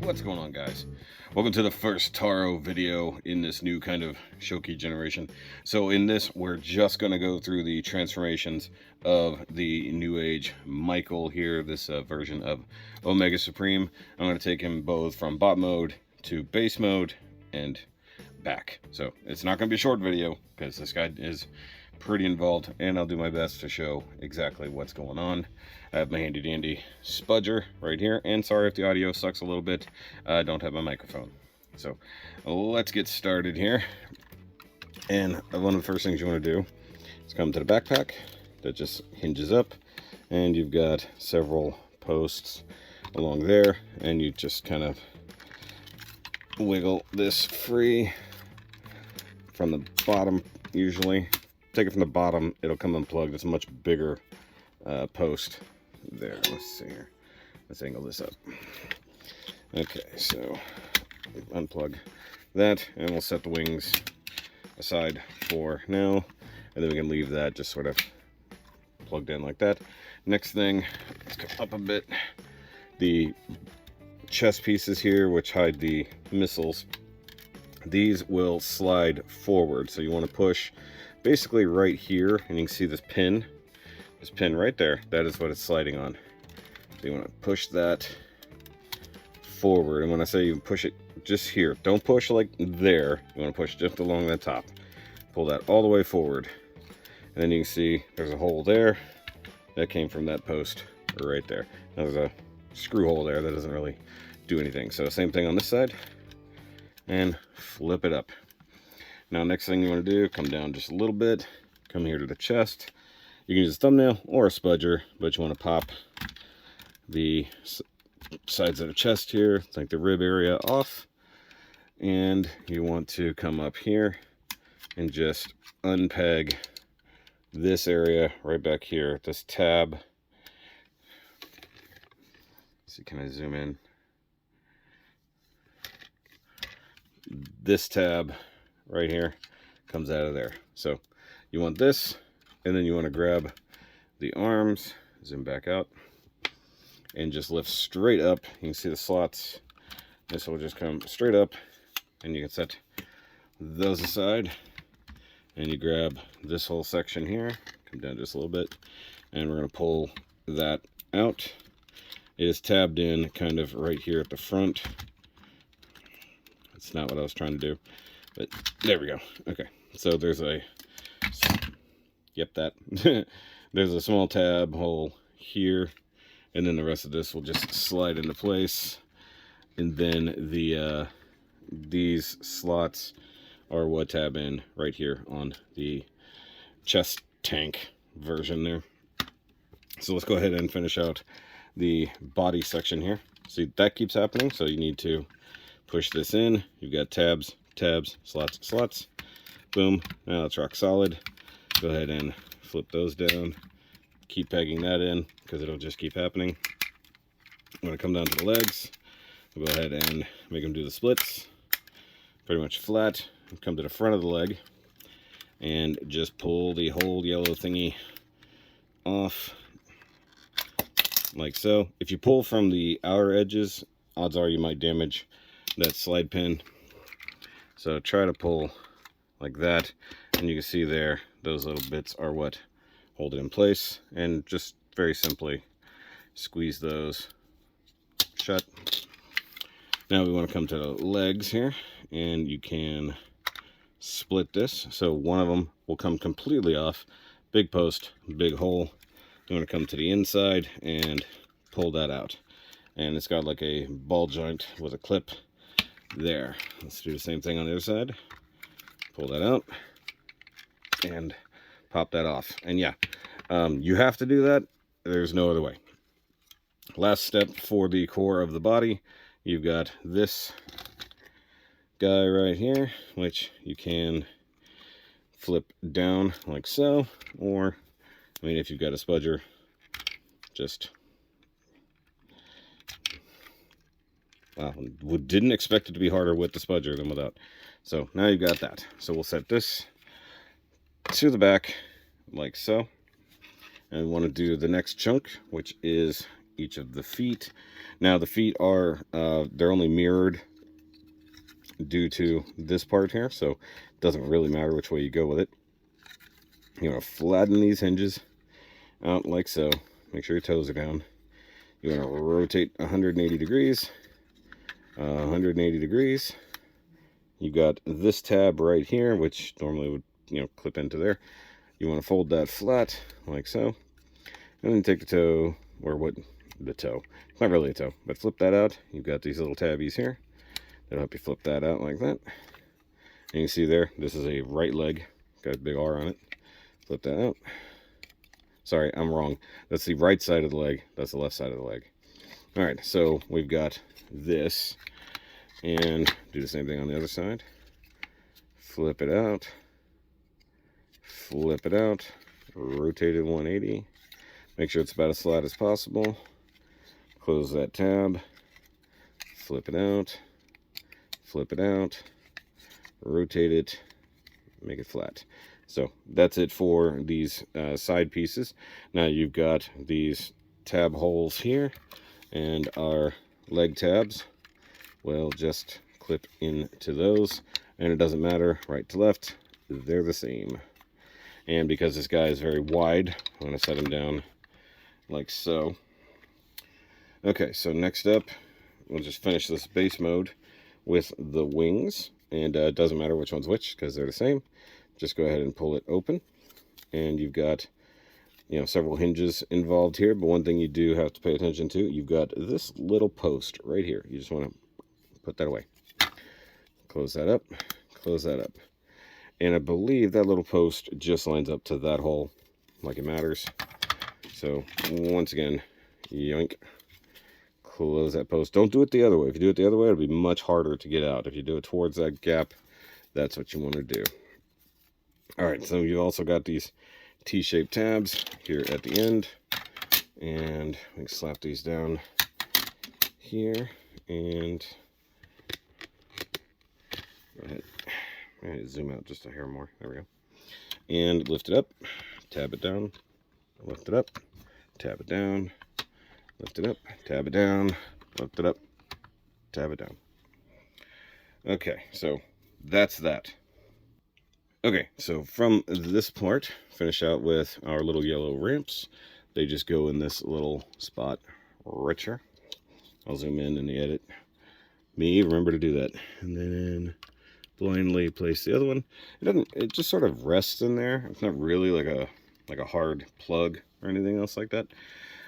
What's going on, guys? Welcome to the first T.A.R.O video in this new kind of Shoki generation. So in this, we're just going to go through the transformations of the NEWAGE Michael here, this version of Omega Supreme. I'm going to take him both from bot mode to base mode and back. So it's not going to be a short video because this guy is pretty involved, and I'll do my best to show exactly what's going on. I have my handy dandy spudger right here, and sorry if the audio sucks a little bit, I don't have my microphone. So let's get started here. And one of the first things you want to do is come to the backpack that just hinges up, and you've got several posts along there, and you just kind of wiggle this free from the bottom. Usually take it from the bottom, it'll come unplugged. It's a much bigger post there. Let's see here, let's angle this up. Okay, so unplug that, and we'll set the wings aside for now, and then we can leave that just sort of plugged in like that. Next thing, let's come up a bit. The chest pieces here, which hide the missiles, these will slide forward, so you want to push basically right here, and you can see this pin right there. That is what it's sliding on. So you want to push that forward, and when I say you push it just here, don't push like there, you want to push just along the top. Pull that all the way forward, and then you can see there's a hole there that came from that post right there. Now there's a screw hole there that doesn't really do anything. So same thing on this side, and flip it up. Now next thing you want to do, come down just a little bit, come here to the chest. You can use a thumbnail or a spudger, but you want to pop the sides of the chest here, like the rib area, off, and you want to come up here and just unpeg this area right back here, this tab. Let's see, can I zoom in? This tab right here comes out of there. So you want this, and then you want to grab the arms, zoom back out, and just lift straight up. You can see the slots. This will just come straight up, and you can set those aside, and you grab this whole section here, come down just a little bit, and we're going to pull that out. It is tabbed in kind of right here at the front. That's not what I was trying to do, but there we go. Okay, so there's a, yep, that there's a small tab hole here, and then the rest of this will just slide into place. And then the these slots are what tab in right here on the chest tank version there. So let's go ahead and finish out the body section here. See, that keeps happening, so you need to push this in. You've got tabs, tabs, slots, slots. Boom. Now it's rock solid. Go ahead and flip those down. Keep pegging that in because it'll just keep happening. I'm going to come down to the legs. We'll go ahead and make them do the splits. Pretty much flat. Come to the front of the leg and just pull the whole yellow thingy off like so. If you pull from the outer edges, odds are you might damage that slide pin. So try to pull like that, and you can see there, those little bits are what hold it in place, and just very simply squeeze those shut. Now we want to come to the legs here, and you can split this, so one of them will come completely off. Big post, big hole. You want to come to the inside and pull that out, and it's got like a ball joint with a clip there. Let's do the same thing on the other side. Pull that out and pop that off. And yeah, you have to do that. There's no other way. Last step for the core of the body, you've got this guy right here, which you can flip down like so, or I mean, if you've got a spudger, just wow, didn't expect it to be harder with the spudger than without. So now you've got that. So we'll set this to the back like so, and we want to do the next chunk, which is each of the feet. Now the feet are, they're only mirrored due to this part here, so it doesn't really matter which way you go with it. You want to flatten these hinges out like so. Make sure your toes are down. You want to rotate 180 degrees. 180 degrees. You got this tab right here, which normally would, you know, clip into there. You want to fold that flat like so, and then take the toe, or what, the toe. It's not really a toe, but flip that out. You've got these little tabbies here. That'll help you flip that out like that. And you can see there, this is a right leg. Got a big R on it. Flip that out. Sorry, I'm wrong. That's the right side of the leg. That's the left side of the leg. All right, so we've got this. And do the same thing on the other side. Flip it out. Flip it out. Rotate it 180. Make sure it's about as flat as possible. Close that tab. Flip it out. Flip it out. Rotate it. Make it flat. So that's it for these side pieces. Now you've got these tab holes here, and our leg tabs will just clip into those, and it doesn't matter right to left, they're the same. And because this guy is very wide, I'm going to set him down like so. Okay, so next up, we'll just finish this base mode with the wings, and it doesn't matter which one's which because they're the same. Just go ahead and pull it open, and you've got, you know, several hinges involved here, but one thing you do have to pay attention to, you've got this little post right here. You just want to put that away. Close that up. Close that up. And I believe that little post just lines up to that hole like it matters. So once again, yoink. Close that post. Don't do it the other way. If you do it the other way, it'll be much harder to get out. If you do it towards that gap, that's what you want to do. All right, so you also got these T-shaped tabs here at the end. And we can slap these down here and go ahead. I'm going to zoom out just a hair more. There we go. And lift it up, tab it down, lift it up, tab it down, lift it up, tab it down, lift it up, tab it down. Okay, so that's that. Okay, so from this part, finish out with our little yellow ramps. They just go in this little spot right here. I'll zoom in the edit. Me, remember to do that. And then blindly place the other one. It just sort of rests in there. It's not really like a hard plug or anything else like that.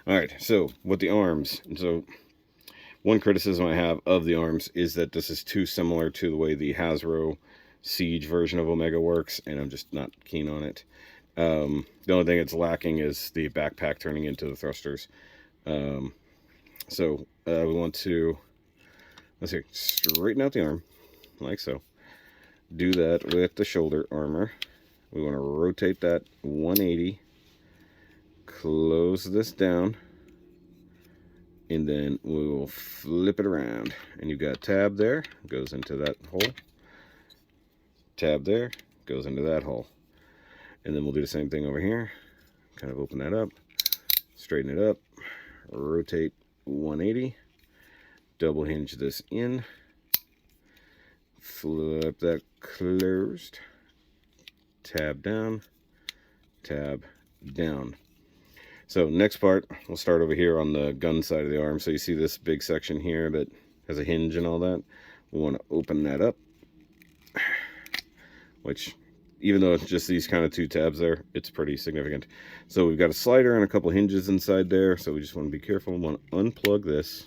All right, so with the arms, so one criticism I have of the arms is that this is too similar to the way the H53 Siege version of Omega works, and I'm just not keen on it. The only thing it's lacking is the backpack turning into the thrusters. So we want to, let's see, straighten out the arm like so. Do that with the shoulder armor. We want to rotate that 180, close this down, and then we will flip it around. And you've got tab there, goes into that hole. Tab there, goes into that hole. And then we'll do the same thing over here. Kind of open that up, straighten it up, rotate 180, double hinge this in, flip that closed, tab down, tab down. So next part, we'll start over here on the gun side of the arm. So you see this big section here that has a hinge and all that. We want to open that up, which, even though it's just these kind of two tabs there, it's pretty significant. So we've got a slider and a couple hinges inside there, so we just want to be careful. We want to unplug this.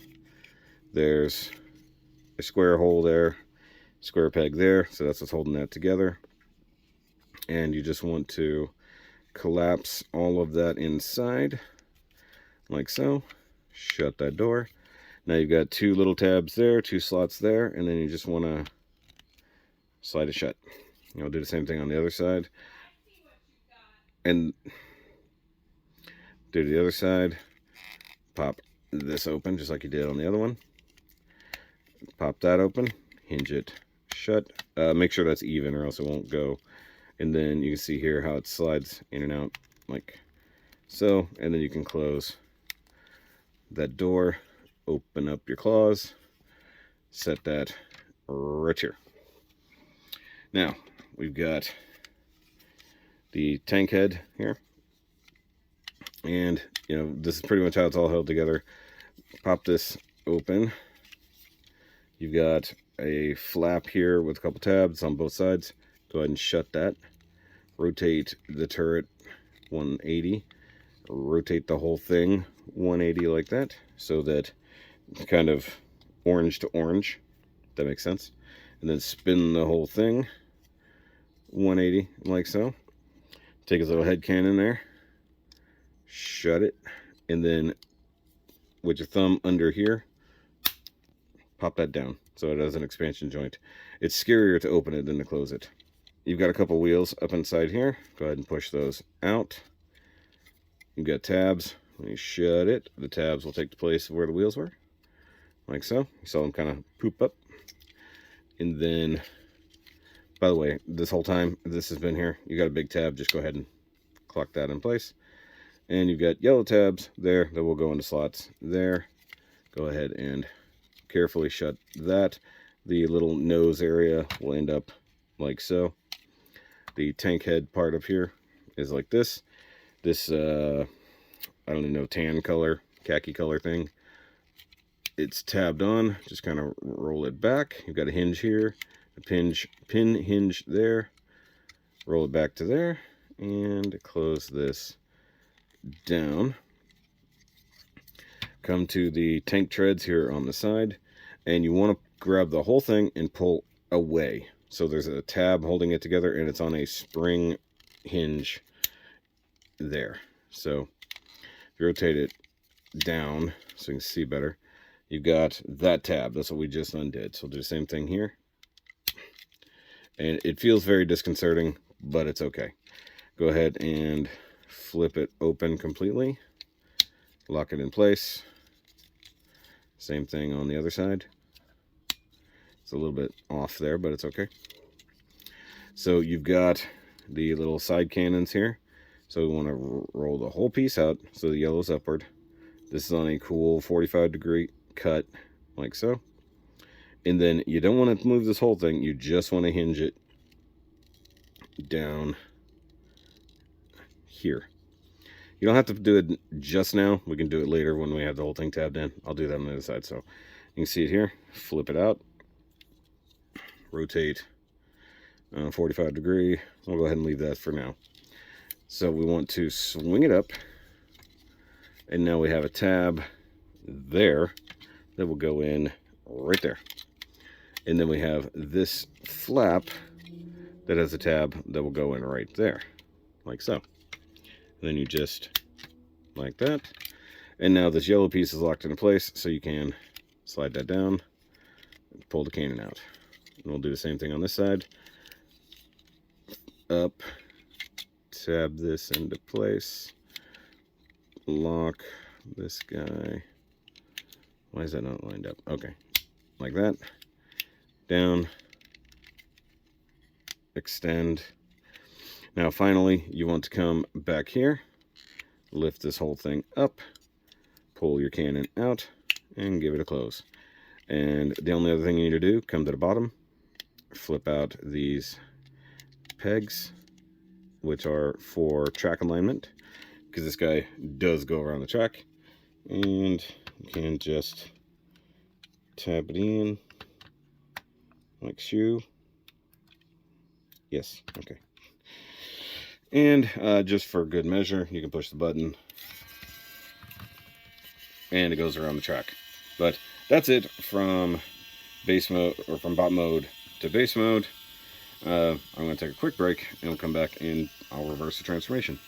There's a square hole there, square peg there, so that's what's holding that together. And you just want to collapse all of that inside, like so. Shut that door. Now you've got two little tabs there, two slots there, and then you just want to slide it shut. I'll do the same thing on the other side. And do the other side. Pop this open just like you did on the other one. Pop that open. Hinge it shut. Make sure that's even or else it won't go. And then you can see here how it slides in and out like so. And then you can close that door, open up your claws, set that right here. Now, we've got the tank head here. And, you know, this is pretty much how it's all held together. Pop this open. You've got a flap here with a couple tabs on both sides. Go ahead and shut that. Rotate the turret 180. Rotate the whole thing 180 like that, so that it's kind of orange to orange. If that makes sense. And then spin the whole thing 180 like so. Take his little head cannon there. Shut it. And then with your thumb under here, pop that down so it has an expansion joint. It's scarier to open it than to close it. You've got a couple wheels up inside here. Go ahead and push those out. You've got tabs. When you shut it, the tabs will take the place of where the wheels were, like so. You saw them kind of poop up. And then, by the way, this whole time this has been here, you got a big tab. Just go ahead and clock that in place. And you've got yellow tabs there that will go into slots there. Go ahead and carefully shut that. The little nose area will end up like so. The tank head part up here is like this. This, I don't even know, tan color, khaki color thing. It's tabbed on. Just kind of roll it back. You've got a hinge here, a pin hinge there. Roll it back to there and close this down. Come to the tank treads here on the side, and you want to grab the whole thing and pull away. So there's a tab holding it together, and it's on a spring hinge there. So if you rotate it down so you can see better, you've got that tab. That's what we just undid. So we'll do the same thing here. And it feels very disconcerting, but it's okay. Go ahead and flip it open completely. Lock it in place. Same thing on the other side. It's a little bit off there, but it's okay. So you've got the little side cannons here. So we want to roll the whole piece out so the yellow's upward. This is on a cool 45-degree cut, like so. And then you don't want to move this whole thing. You just want to hinge it down here. You don't have to do it just now. We can do it later when we have the whole thing tabbed in. I'll do that on the other side. So you can see it here. Flip it out. Rotate 45 degree. We'll go ahead and leave that for now. So we want to swing it up. And now we have a tab there that will go in right there. And then we have this flap that has a tab that will go in right there, like so. And then you just like that. And now this yellow piece is locked into place, so you can slide that down and pull the cannon out. And we'll do the same thing on this side. Up, tab this into place, lock this guy. Why is that not lined up? Okay, like that. Down, extend. Now finally, you want to come back here, lift this whole thing up, pull your cannon out, and give it a close. And the only other thing you need to do, come to the bottom, flip out these pegs, which are for track alignment, because this guy does go around the track. And you can just tab it in, like so. Yes, okay. And just for good measure, you can push the button and it goes around the track. But that's it from base mode, or from bot mode to base mode. I'm going to take a quick break and we'll come back and I'll reverse the transformation.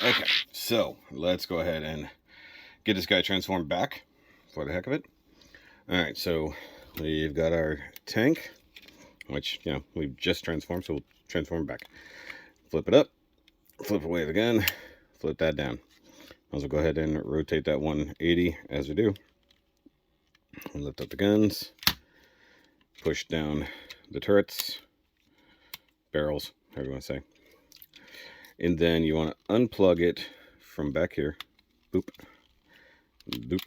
Okay, so let's go ahead and get this guy transformed back for the heck of it. Alright, so we've got our tank, which, you know, we've just transformed, so we'll transform back. Flip it up, flip away the gun, flip that down. I'll go ahead and rotate that 180 as we do. And lift up the guns, push down the turrets, barrels, however you want to say. And then you want to unplug it from back here. Boop. Boop.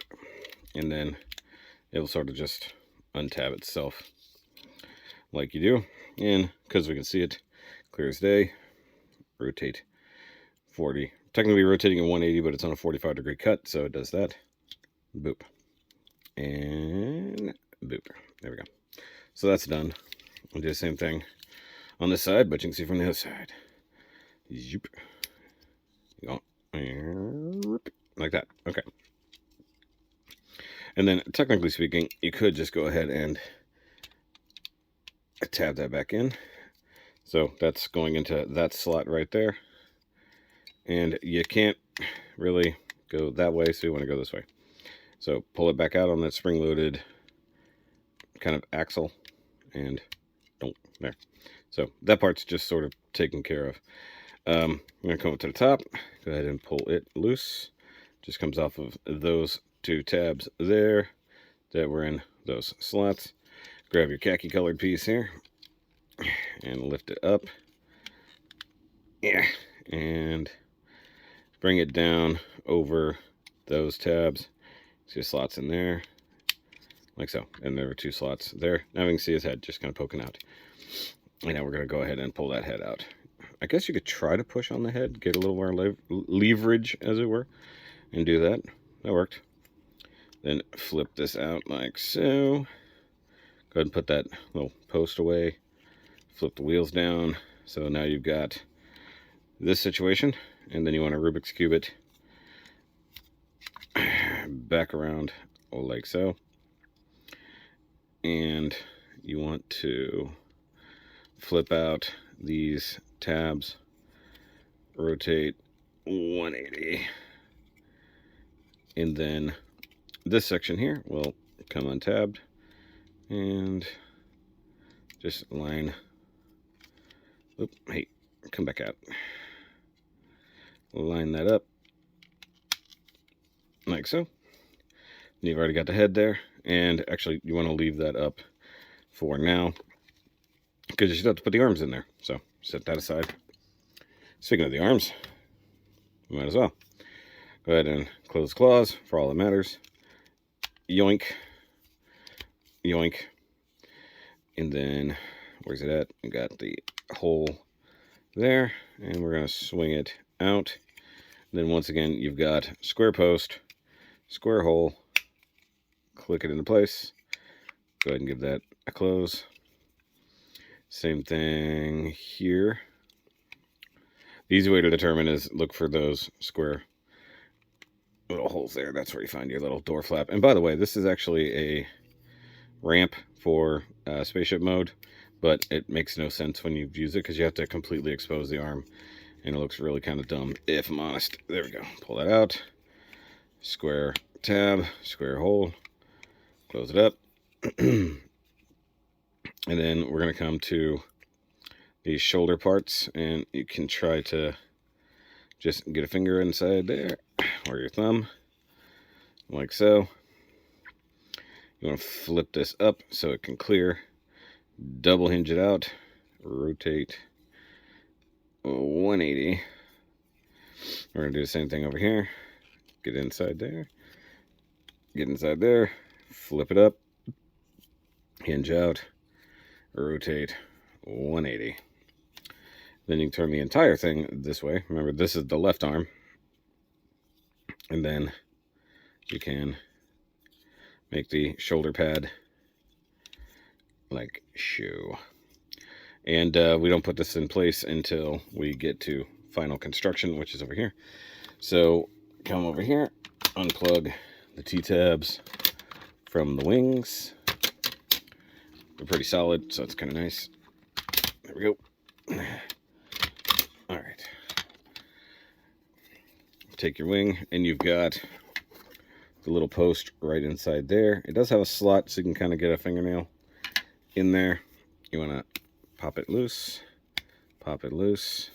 And then it'll sort of just untab itself like you do. And because we can see it clear as day, rotate 40. Technically rotating at 180, but it's on a 45-degree cut, so it does that. Boop. And boop. There we go. So that's done. We'll do the same thing on this side, but you can see from the other side. Zoop. Like that. Okay. And then, technically speaking, you could just go ahead and tab that back in. So that's going into that slot right there. And you can't really go that way, so you want to go this way. So pull it back out on that spring-loaded kind of axle, and don't, there. So that part's just sort of taken care of. I'm going to come up to the top, go ahead and pull it loose. Just comes off of those two tabs there that were in those slots. Grab your khaki colored piece here and lift it up. Yeah, and bring it down over those tabs. See the slots in there, like so. And there are two slots there. Now we can see his head just kind of poking out. And now we're going to go ahead and pull that head out. I guess you could try to push on the head, get a little more leverage, as it were, and do that. That worked. Then flip this out like so. Go ahead and put that little post away. Flip the wheels down. So now you've got this situation, and then you want to Rubik's Cube it back around like so. And you want to flip out these tabs, rotate 180, and then this section here will come untabbed and just line, hey, come back out, line that up like so. And you've already got the head there, and actually you want to leave that up for now because you still have to put the arms in there, so set that aside. Speaking of the arms, you might as well go ahead and close claws for all that matters. Yoink, yoink, and then where's it at? We got the hole there, and we're going to swing it out. And then once again, you've got square post, square hole, click it into place. Go ahead and give that a close. Same thing here. The easy way to determine is look for those square little holes there. That's where you find your little door flap. And by the way, this is actually a ramp for spaceship mode, but it makes no sense when you use it because you have to completely expose the arm, and it looks really kind of dumb, if I'm honest. There we go. Pull that out. Square tab, square hole. Close it up. And then we're going to come to these shoulder parts, and you can try to just get a finger inside there, or your thumb, like so. You want to flip this up so it can clear. Double hinge it out. Rotate 180. We're going to do the same thing over here. Get inside there. Get inside there. Flip it up. Hinge out. Rotate 180. Then you can turn the entire thing this way. Remember, this is the left arm. And then you can make the shoulder pad like so. And we don't put this in place until we get to final construction, which is over here. So come over here, unplug the T-tabs from the wings. They're pretty solid, so it's kind of nice. There we go. All right. Take your wing, and you've got the little post right inside there. It does have a slot, so you can kind of get a fingernail in there. You want to pop it loose, pop it loose.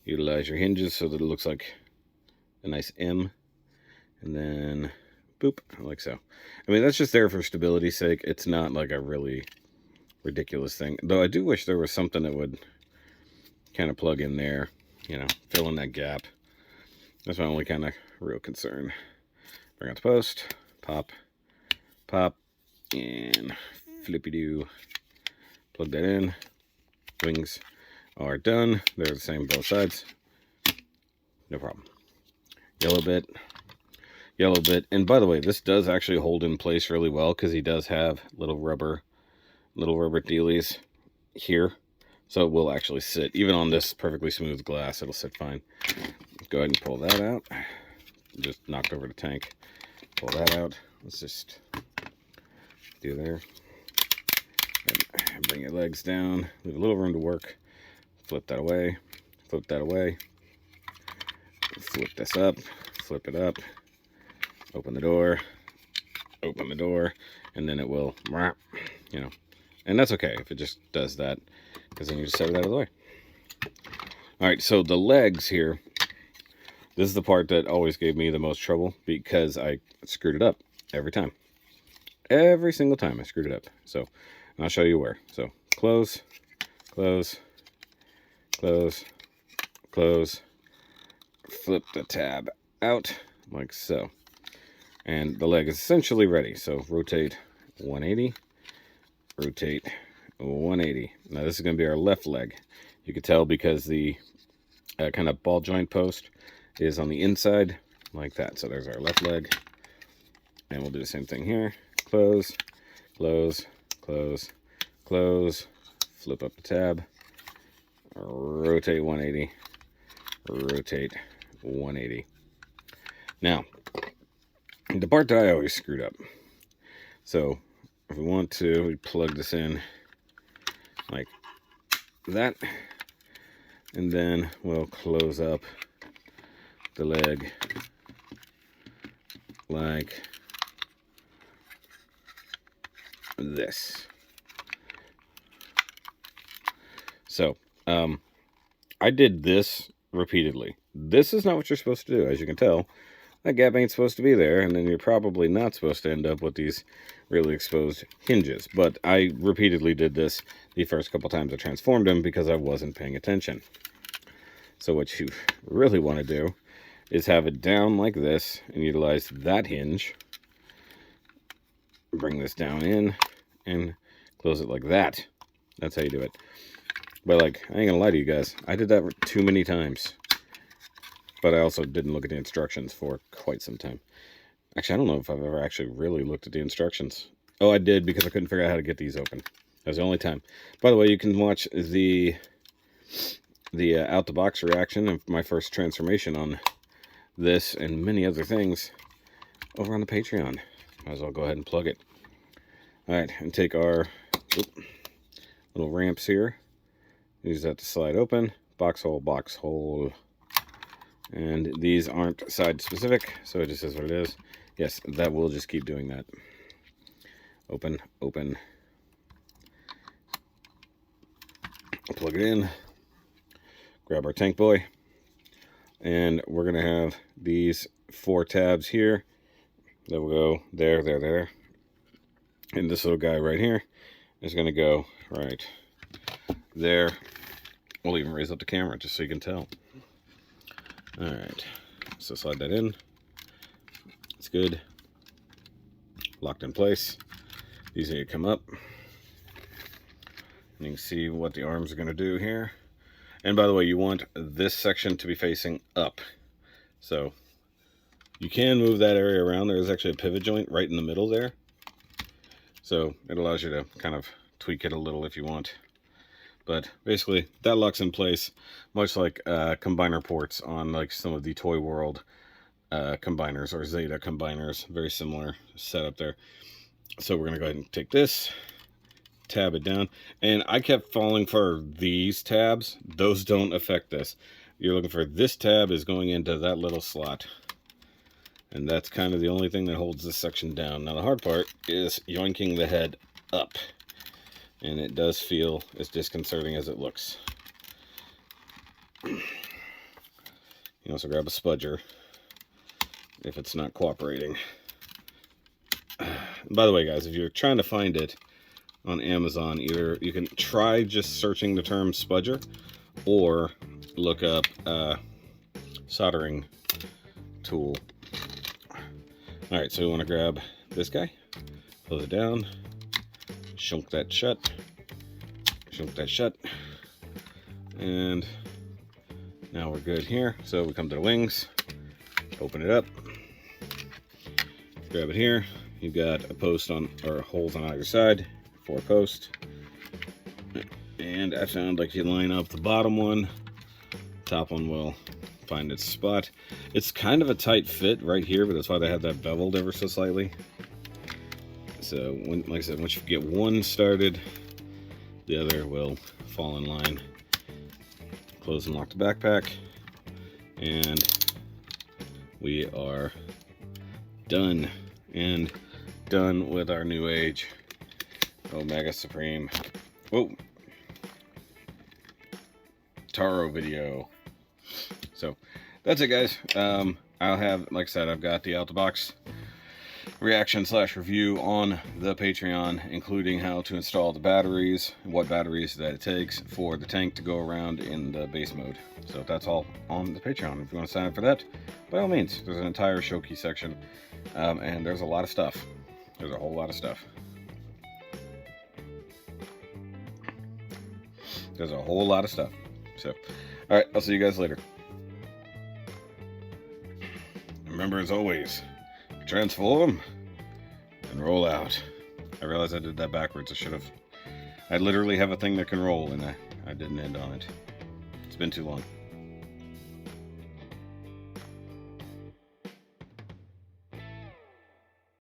Utilize your hinges so that it looks like a nice M, and then boop, like so. I mean, that's just there for stability's sake. It's not like a really ridiculous thing, though. I do wish there was something that would kind of plug in there, you know, fill in that gap. That's my only kind of real concern. Bring out the post, pop, pop, and flippy-doo. Plug that in. Wings are done. They're the same both sides. No problem. Yellow bit. And by the way, this does actually hold in place really well because he does have little rubber dealies here. So it will actually sit. Even on this perfectly smooth glass, it'll sit fine. Go ahead and pull that out. Just knocked over the tank. Pull that out. Let's just do there. And bring your legs down. Leave a little room to work. Flip that away. Flip that away. Flip this up. Flip it up. Open the door. Open the door. And then it will, you know. And that's okay if it just does that, because then you just set it out of the way. Alright, so the legs here, this is the part that always gave me the most trouble because I screwed it up every time. Every single time I screwed it up. So I'll show you where. So close, close, close, close, flip the tab out like so. And the leg is essentially ready. So rotate 180. Rotate 180. Now this is going to be our left leg. You can tell because the kind of ball joint post is on the inside like that. So there's our left leg. And we'll do the same thing here. Close, close, close, close. Flip up the tab. Rotate 180. Rotate 180. Now, the part that I always screwed up. So if we want to, we plug this in like that, and then we'll close up the leg like this. So I did this repeatedly. This is not what you're supposed to do. As you can tell, that gap ain't supposed to be there, and then you're probably not supposed to end up with these really exposed hinges. But I repeatedly did this the first couple times I transformed them because I wasn't paying attention. So what you really want to do is have it down like this and utilize that hinge. Bring this down in and close it like that. That's how you do it. But like, I ain't gonna lie to you guys, I did that too many times. But I also didn't look at the instructions for quite some time. Actually, I don't know if I've ever actually really looked at the instructions. Oh, I did, because I couldn't figure out how to get these open. That was the only time. By the way, you can watch the out-the-box reaction of my first transformation on this and many other things over on the Patreon. Might as well go ahead and plug it. Alright, and take our little ramps here. Use that to slide open. Box hole, box hole. And these aren't side specific, so it just says what it is. Yes, that will just keep doing that. Open, open. Plug it in. Grab our tank boy. And we're going to have these 4 tabs here. That will go there, there, there. And this little guy right here is going to go right there. We'll even raise up the camera just so you can tell. Alright, so slide that in. It's good. Locked in place. These need to come up. And you can see what the arms are going to do here. And by the way, you want this section to be facing up. So you can move that area around. There is actually a pivot joint right in the middle there. So it allows you to kind of tweak it a little if you want. But basically, that locks in place, much like combiner ports on like some of the Toy World combiners or Zeta combiners. Very similar setup there. So we're going to go ahead and take this, tab it down. And I kept falling for these tabs. Those don't affect this. You're looking for this tab is going into that little slot. And that's kind of the only thing that holds this section down. Now the hard part is yoinking the head up. And it does feel as disconcerting as it looks. You can also grab a spudger if it's not cooperating. By the way, guys, if you're trying to find it on Amazon, either you can try just searching the term spudger or look up soldering tool. All right, so we want to grab this guy, pull it down, shunk that shut, and now we're good here. So we come to the wings, open it up, grab it here. You've got a post on, or holes on either side, 4 posts. And I found, like, you line up the bottom one, top one will find its spot. It's kind of a tight fit right here, but that's why they have that beveled ever so slightly. So, like I said, once you get one started, the other will fall in line. Close and lock the backpack, and we are done. And done with our NEWAGE Omega Supreme. Whoa. T.A.R.O video. So that's it, guys. I'll have, like I said, I've got the out the box reaction / review on the Patreon, including how to install the batteries, what batteries that it takes for the tank to go around in the base mode. So that's all on the Patreon. If you want to sign up for that, by all means. There's an entire Shoki section, and there's a lot of stuff. There's a whole lot of stuff. There's a whole lot of stuff. So, all right, I'll see you guys later. Remember, as always, transform and roll out. I realized I did that backwards. I literally have a thing that can roll, and I didn't end on it. It's been too long.